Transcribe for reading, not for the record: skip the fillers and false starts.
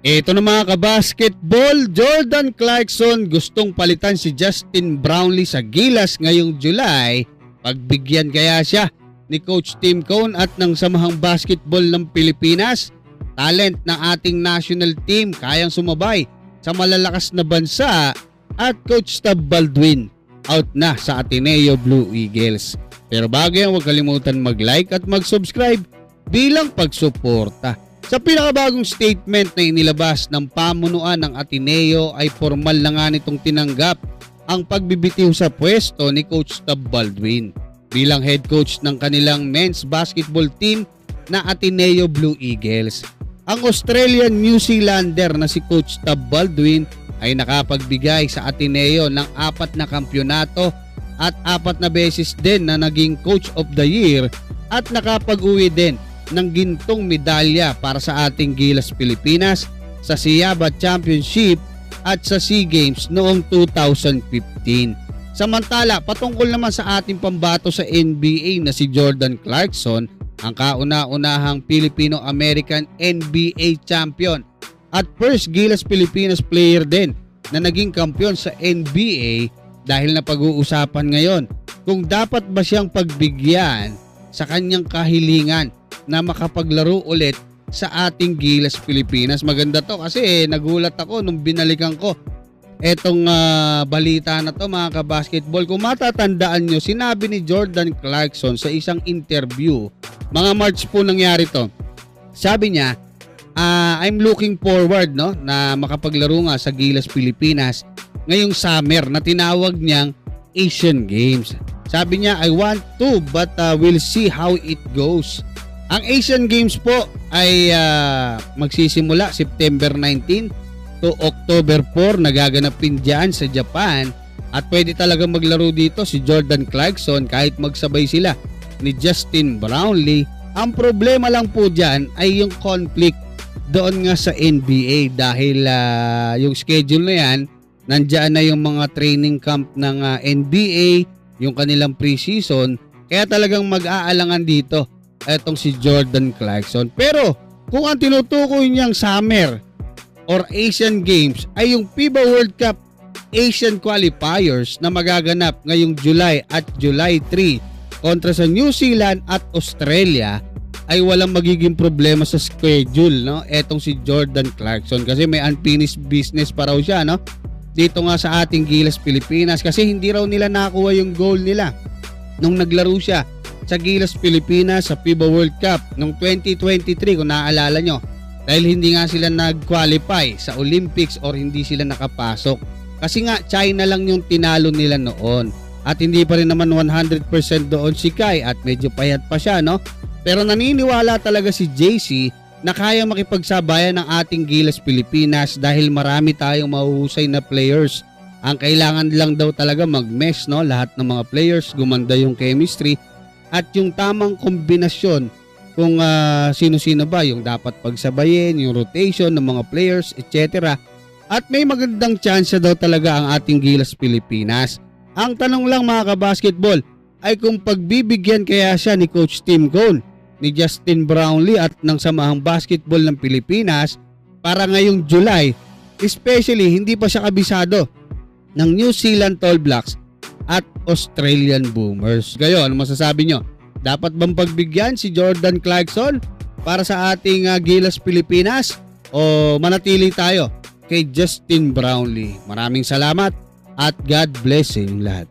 Ito na mga kabasketball, Jordan Clarkson gustong palitan si Justin Brownlee sa Gilas ngayong July. Pagbigyan kaya siya ni Coach Tim Cone at ng Samahang Basketball ng Pilipinas? Talent ng ating national team kayang sumabay sa malalakas na bansa at Coach Tab Baldwin out na sa Ateneo Blue Eagles. Pero bago yan, huwag kalimutan mag-like at mag-subscribe bilang pagsuporta. Sa pinakabagong statement na inilabas ng pamunuan ng Ateneo ay formal na nga nitong tinanggap ang pagbibitiw sa pwesto ni Coach Tab Baldwin bilang head coach ng kanilang men's basketball team na Ateneo Blue Eagles. Ang Australian New Zealander na si Coach Tab Baldwin ay nakapagbigay sa Ateneo ng 4 na kampyonato at 4 na beses din na naging Coach of the Year at nakapag-uwi din ng gintong medalya para sa ating Gilas Pilipinas sa SEABA Championship at sa SEA Games noong 2015. Samantala, patungkol naman sa ating pambato sa NBA na si Jordan Clarkson, ang kauna-unahang Filipino-American NBA champion at first Gilas Pilipinas player din na naging kampiyon sa NBA, dahil na pag-uusapan ngayon kung dapat ba siyang pagbigyan sa kanyang kahilingan na makapaglaro ulit sa ating Gilas Pilipinas. Maganda to kasi nagulat ako nung binalikan ko etong balita na to mga kabasketball. Kung matatandaan nyo, sinabi ni Jordan Clarkson sa isang interview, mga March po nangyari to. Sabi niya, I'm looking forward na makapaglaro nga sa Gilas Pilipinas ngayong summer na tinawag niyang Asian Games. Sabi niya, I want to but we'll see how it goes. Ang Asian Games po ay magsisimula September 19 to October 4, nagaganapin dyan sa Japan, at pwede talaga maglaro dito si Jordan Clarkson kahit magsabay sila ni Justin Brownlee. Ang problema lang po dyan ay yung conflict doon nga sa NBA dahil yung schedule na yan, nandiyan na yung mga training camp ng NBA, yung kanilang preseason, kaya talagang mag-aalangan dito etong si Jordan Clarkson. Pero kung ang tinutukoy niyang summer or Asian Games ay yung FIBA World Cup Asian Qualifiers na magaganap ngayong July at July 3 kontra sa New Zealand at Australia, ay walang magiging problema sa schedule etong si Jordan Clarkson, kasi may unfinished business pa raw siya dito nga sa ating Gilas Pilipinas, kasi hindi raw nila nakuha yung goal nila nung naglaro siya sa Gilas Pilipinas sa FIBA World Cup noong 2023 kung naaalala nyo, dahil hindi nga sila nag-qualify sa Olympics or hindi sila nakapasok kasi nga China lang yung tinalo nila noon, at hindi pa rin naman 100% doon si Kai at medyo payat pa siya pero naniniwala talaga si JC na kaya makipagsabayan ng ating Gilas Pilipinas dahil marami tayong mahuhusay na players. Ang kailangan lang daw talaga mag-mesh lahat ng mga players, gumanda yung chemistry at yung tamang kombinasyon kung sino-sino ba yung dapat pagsabayin, yung rotation ng mga players, etc. At may magandang chance daw talaga ang ating Gilas Pilipinas. Ang tanong lang mga kabasketball ay kung pagbibigyan kaya siya ni Coach Tim Cone, ni Justin Brownlee at ng Samahang Basketball ng Pilipinas para ngayong July, especially hindi pa siya kabisado ng New Zealand All Blacks at Australian Boomers. Kayo, ano masasabi nyo? Dapat bang pagbigyan si Jordan Clarkson para sa ating Gilas Pilipinas o manatili tayo kay Justin Brownlee? Maraming salamat at God bless sa inyong lahat.